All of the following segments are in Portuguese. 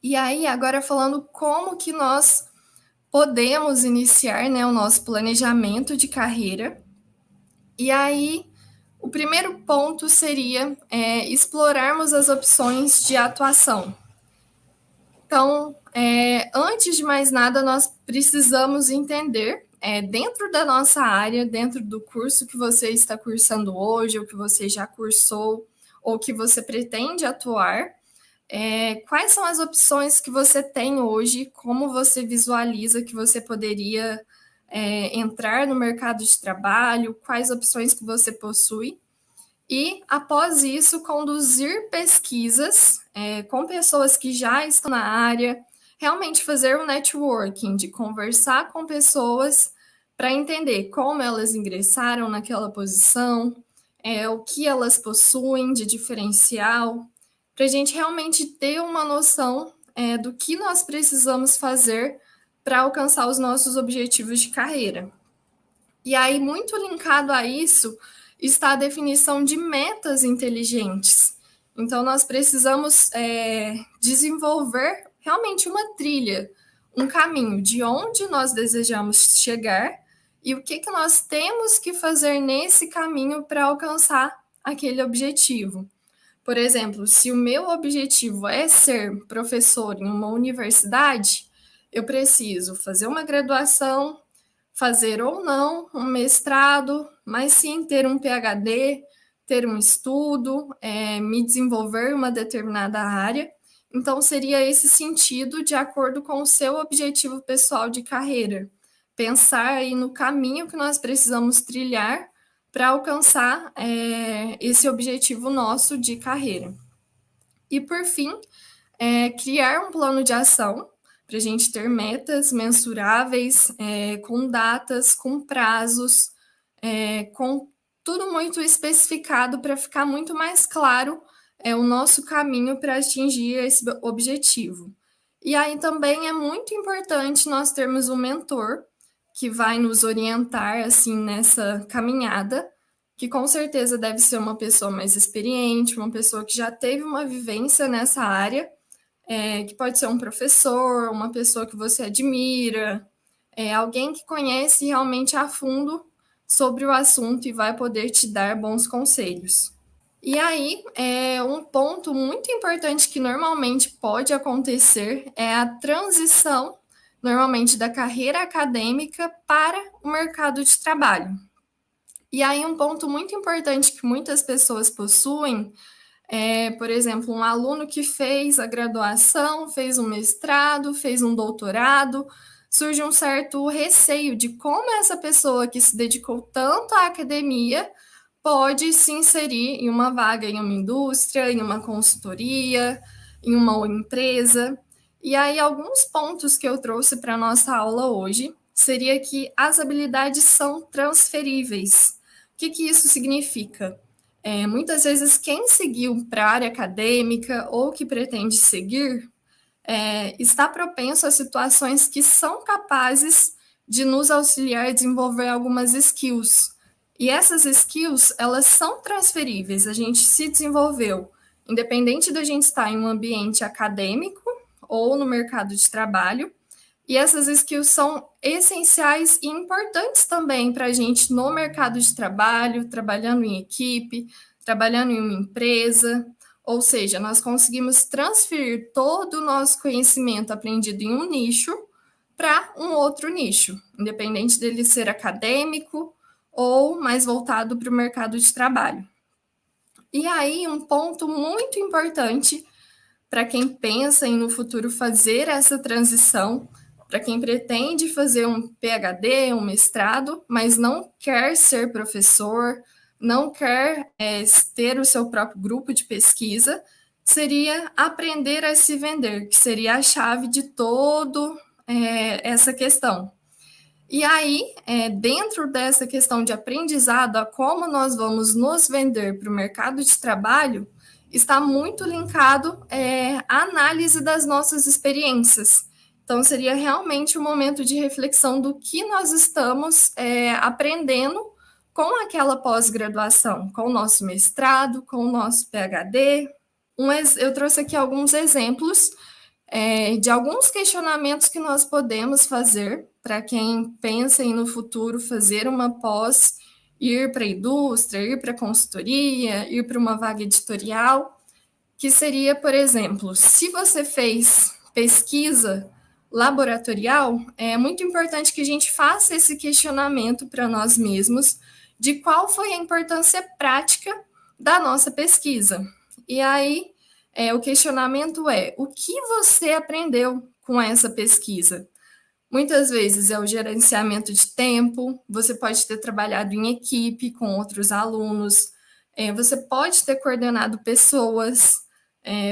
E aí, agora falando como que nós podemos iniciar, né, o nosso planejamento de carreira. E aí, o primeiro ponto seria explorarmos as opções de atuação. Então, antes de mais nada, nós precisamos entender, dentro da nossa área, dentro do curso que você está cursando hoje, ou que você já cursou, ou que você pretende atuar, quais são as opções que você tem hoje, como você visualiza que você poderia entrar no mercado de trabalho, quais opções que você possui, e, após isso, conduzir pesquisas com pessoas que já estão na área, realmente fazer um networking, de conversar com pessoas para entender como elas ingressaram naquela posição, o que elas possuem de diferencial, para a gente realmente ter uma noção do que nós precisamos fazer para alcançar os nossos objetivos de carreira. E aí, muito linkado a isso, está a definição de metas inteligentes. Então, nós precisamos desenvolver realmente uma trilha, um caminho de onde nós desejamos chegar e o que, que nós temos que fazer nesse caminho para alcançar aquele objetivo. Por exemplo, se o meu objetivo é ser professor em uma universidade, eu preciso fazer uma graduação, fazer ou não um mestrado, mas sim ter um PhD, ter um estudo, me desenvolver em uma determinada área. Então, seria esse sentido de acordo com o seu objetivo pessoal de carreira. Pensar aí no caminho que nós precisamos trilhar para alcançar esse objetivo nosso de carreira. E, por fim, criar um plano de ação para a gente ter metas mensuráveis, com datas, com prazos, com tudo muito especificado para ficar muito mais claro o nosso caminho para atingir esse objetivo. E aí também é muito importante nós termos um mentor que vai nos orientar assim nessa caminhada, que com certeza deve ser uma pessoa mais experiente, uma pessoa que já teve uma vivência nessa área, que pode ser um professor, uma pessoa que você admira, alguém que conhece realmente a fundo sobre o assunto e vai poder te dar bons conselhos. E aí, um ponto muito importante que normalmente pode acontecer é a transição, normalmente, da carreira acadêmica para o mercado de trabalho. E aí, um ponto muito importante que muitas pessoas possuem por exemplo, um aluno que fez a graduação, fez um mestrado, fez um doutorado, surge um certo receio de como essa pessoa que se dedicou tanto à academia pode se inserir em uma vaga em uma indústria, em uma consultoria, em uma empresa. E aí, alguns pontos que eu trouxe para a nossa aula hoje seria que as habilidades são transferíveis. O que, que isso significa? Muitas vezes, quem seguiu para a área acadêmica ou que pretende seguir está propenso a situações que são capazes de nos auxiliar a desenvolver algumas skills. E essas skills, elas são transferíveis. A gente se desenvolveu, independente da gente estar em um ambiente acadêmico ou no mercado de trabalho. E essas skills são essenciais e importantes também para a gente no mercado de trabalho, trabalhando em equipe, trabalhando em uma empresa. Ou seja, nós conseguimos transferir todo o nosso conhecimento aprendido em um nicho para um outro nicho, independente dele ser acadêmico ou mais voltado para o mercado de trabalho. E aí, um ponto muito importante para quem pensa em no futuro fazer essa transição, para quem pretende fazer um PhD, um mestrado, mas não quer ser professor, não quer ter o seu próprio grupo de pesquisa, seria aprender a se vender, que seria a chave de todo essa questão. E aí, dentro dessa questão de aprendizado, a como nós vamos nos vender para o mercado de trabalho, está muito linkado à análise das nossas experiências. Então, seria realmente um momento de reflexão do que nós estamos aprendendo com aquela pós-graduação, com o nosso mestrado, com o nosso PhD. Eu trouxe aqui alguns exemplos de alguns questionamentos que nós podemos fazer para quem pensa em no futuro fazer uma pós, ir para a indústria, ir para a consultoria, ir para uma vaga editorial, que seria, por exemplo, se você fez pesquisa laboratorial, é muito importante que a gente faça esse questionamento para nós mesmos de qual foi a importância prática da nossa pesquisa. E aí, o questionamento é: o que você aprendeu com essa pesquisa? Muitas vezes é o gerenciamento de tempo, você pode ter trabalhado em equipe com outros alunos, você pode ter coordenado pessoas.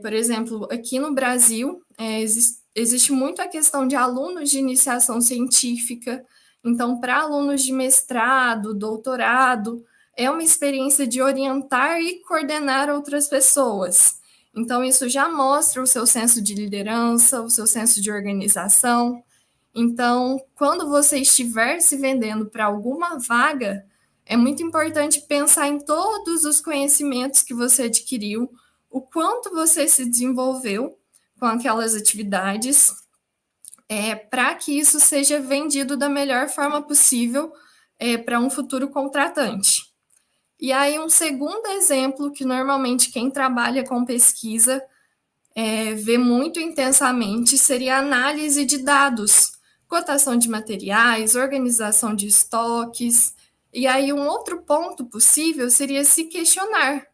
Por exemplo, aqui no Brasil, existe muito a questão de alunos de iniciação científica. Então, para alunos de mestrado, doutorado, é uma experiência de orientar e coordenar outras pessoas. Então, isso já mostra o seu senso de liderança, o seu senso de organização. Então, quando você estiver se vendendo para alguma vaga, é muito importante pensar em todos os conhecimentos que você adquiriu, o quanto você se desenvolveu com aquelas atividades, para que isso seja vendido da melhor forma possível para um futuro contratante. E aí, um segundo exemplo que normalmente quem trabalha com pesquisa vê muito intensamente seria a análise de dados, cotação de materiais, organização de estoques. E aí, um outro ponto possível seria se questionar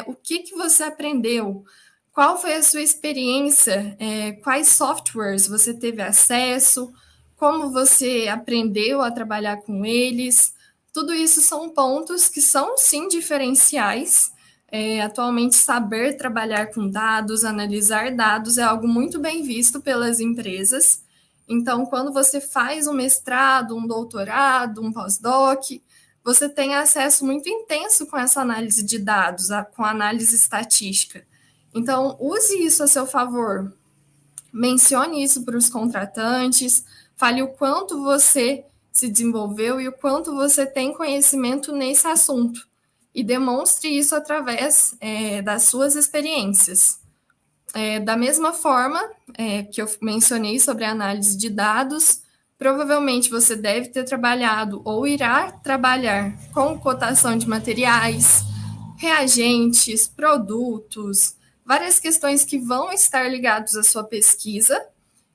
o que você aprendeu, qual foi a sua experiência, quais softwares você teve acesso, como você aprendeu a trabalhar com eles. Tudo isso são pontos que são, sim, diferenciais. Atualmente, saber trabalhar com dados, analisar dados é algo muito bem visto pelas empresas. Então, quando você faz um mestrado, um doutorado, um pós-doc, você tem acesso muito intenso com essa análise de dados, com a análise estatística. Então, use isso a seu favor. Mencione isso para os contratantes, fale o quanto você se desenvolveu e o quanto você tem conhecimento nesse assunto. E demonstre isso através das suas experiências. Da mesma forma que eu mencionei sobre a análise de dados, provavelmente você deve ter trabalhado ou irá trabalhar com cotação de materiais, reagentes, produtos, várias questões que vão estar ligadas à sua pesquisa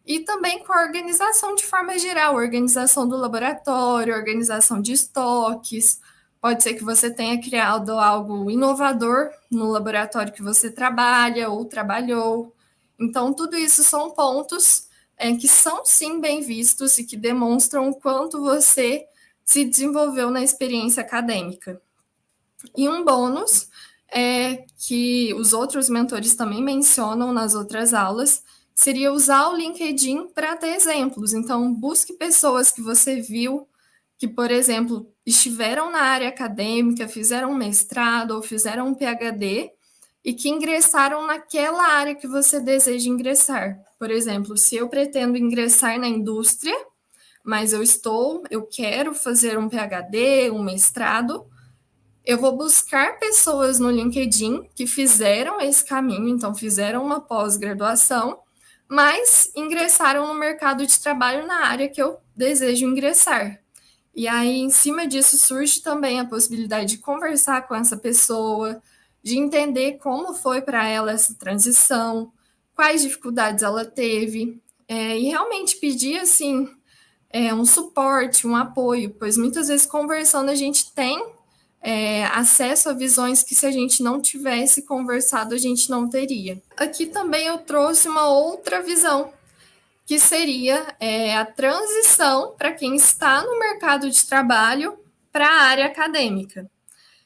e também com a organização de forma geral, organização do laboratório, organização de estoques. Pode ser que você tenha criado algo inovador no laboratório que você trabalha ou trabalhou. Então, tudo isso são pontos que são, sim, bem vistos e que demonstram o quanto você se desenvolveu na experiência acadêmica. E um bônus que os outros mentores também mencionam nas outras aulas seria usar o LinkedIn para ter exemplos. Então, busque pessoas que você viu que, por exemplo, estiveram na área acadêmica, fizeram um mestrado ou fizeram um PhD e que ingressaram naquela área que você deseja ingressar. Por exemplo, se eu pretendo ingressar na indústria, mas eu quero fazer um PhD, um mestrado, eu vou buscar pessoas no LinkedIn que fizeram esse caminho, então fizeram uma pós-graduação, mas ingressaram no mercado de trabalho na área que eu desejo ingressar. E aí, em cima disso, surge também a possibilidade de conversar com essa pessoa, de entender como foi para ela essa transição, quais dificuldades ela teve, e realmente pedir, assim, um suporte, um apoio, pois muitas vezes conversando a gente tem acesso a visões que se a gente não tivesse conversado, a gente não teria. Aqui também eu trouxe uma outra visão, que seria a transição para quem está no mercado de trabalho para a área acadêmica.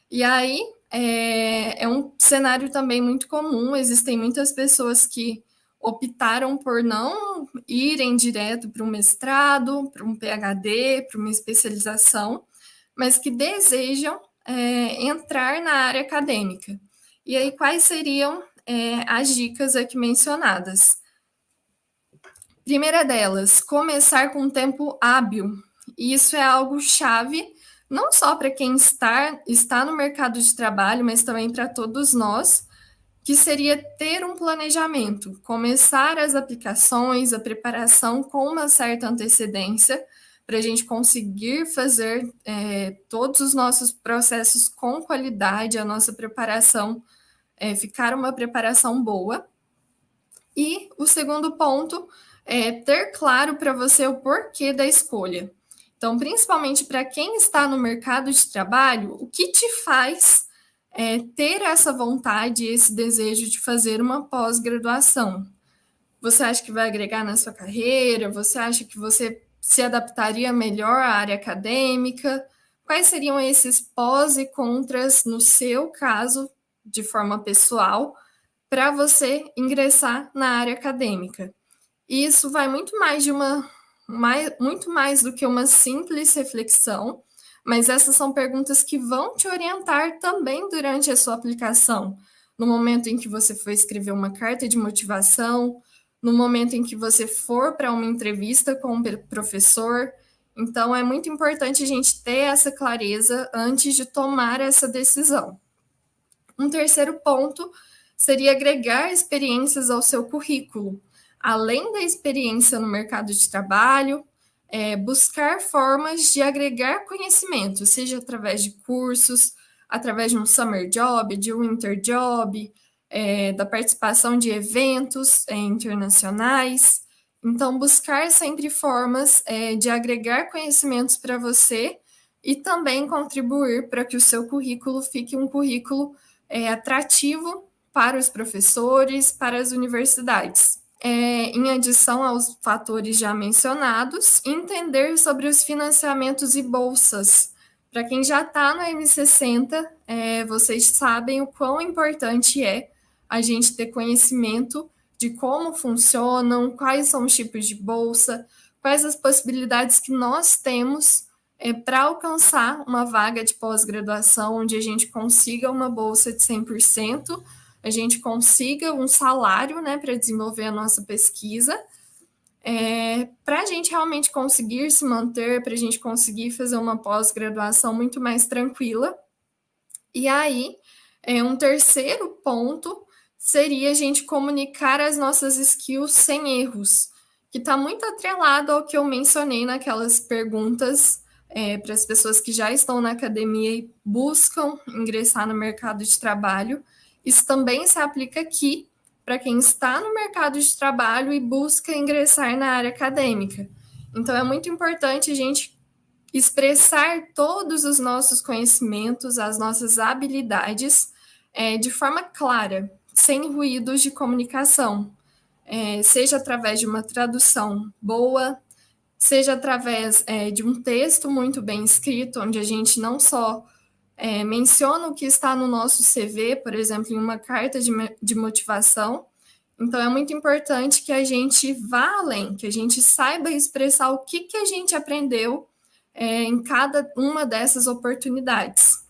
E aí é um cenário também muito comum, existem muitas pessoas que optaram por não irem direto para um mestrado, para um PhD, para uma especialização, mas que desejam entrar na área acadêmica. E aí, quais seriam as dicas aqui mencionadas? Primeira delas, começar com um tempo hábil. Isso é algo chave, não só para quem está no mercado de trabalho, mas também para todos nós, que seria ter um planejamento, começar as aplicações, a preparação com uma certa antecedência, para a gente conseguir fazer todos os nossos processos com qualidade, a nossa preparação ficar uma preparação boa. E o segundo ponto é ter claro para você o porquê da escolha. Então, principalmente para quem está no mercado de trabalho, o que te faz ter essa vontade, esse desejo de fazer uma pós-graduação? Você acha que vai agregar na sua carreira? Você acha que você se adaptaria melhor à área acadêmica? Quais seriam esses pós e contras, no seu caso, de forma pessoal, para você ingressar na área acadêmica? E isso vai muito muito mais do que uma simples reflexão, mas essas são perguntas que vão te orientar também durante a sua aplicação, no momento em que você for escrever uma carta de motivação, no momento em que você for para uma entrevista com um professor. Então, é muito importante a gente ter essa clareza antes de tomar essa decisão. Um terceiro ponto seria agregar experiências ao seu currículo. Além da experiência no mercado de trabalho, buscar formas de agregar conhecimento, seja através de cursos, através de um summer job, de um winter job, da participação de eventos internacionais. Então, buscar sempre formas de agregar conhecimentos para você e também contribuir para que o seu currículo fique um currículo atrativo para os professores, para as universidades. Em adição aos fatores já mencionados, entender sobre os financiamentos e bolsas. Para quem já está no M60, vocês sabem o quão importante é a gente ter conhecimento de como funcionam, quais são os tipos de bolsa, quais as possibilidades que nós temos para alcançar uma vaga de pós-graduação onde a gente consiga uma bolsa de 100%, a gente consiga um salário, né, para desenvolver a nossa pesquisa, para a gente realmente conseguir se manter, para a gente conseguir fazer uma pós-graduação muito mais tranquila. E aí, um terceiro ponto seria a gente comunicar as nossas skills sem erros, que está muito atrelado ao que eu mencionei naquelas perguntas para as pessoas que já estão na academia e buscam ingressar no mercado de trabalho. Isso também se aplica aqui para quem está no mercado de trabalho e busca ingressar na área acadêmica. Então, é muito importante a gente expressar todos os nossos conhecimentos, as nossas habilidades, de forma clara, sem ruídos de comunicação, seja através de uma tradução boa, seja através de um texto muito bem escrito, onde a gente não só menciona o que está no nosso CV, por exemplo, em uma carta de motivação. Então, é muito importante que a gente vá além, que a gente saiba expressar o que a gente aprendeu em cada uma dessas oportunidades.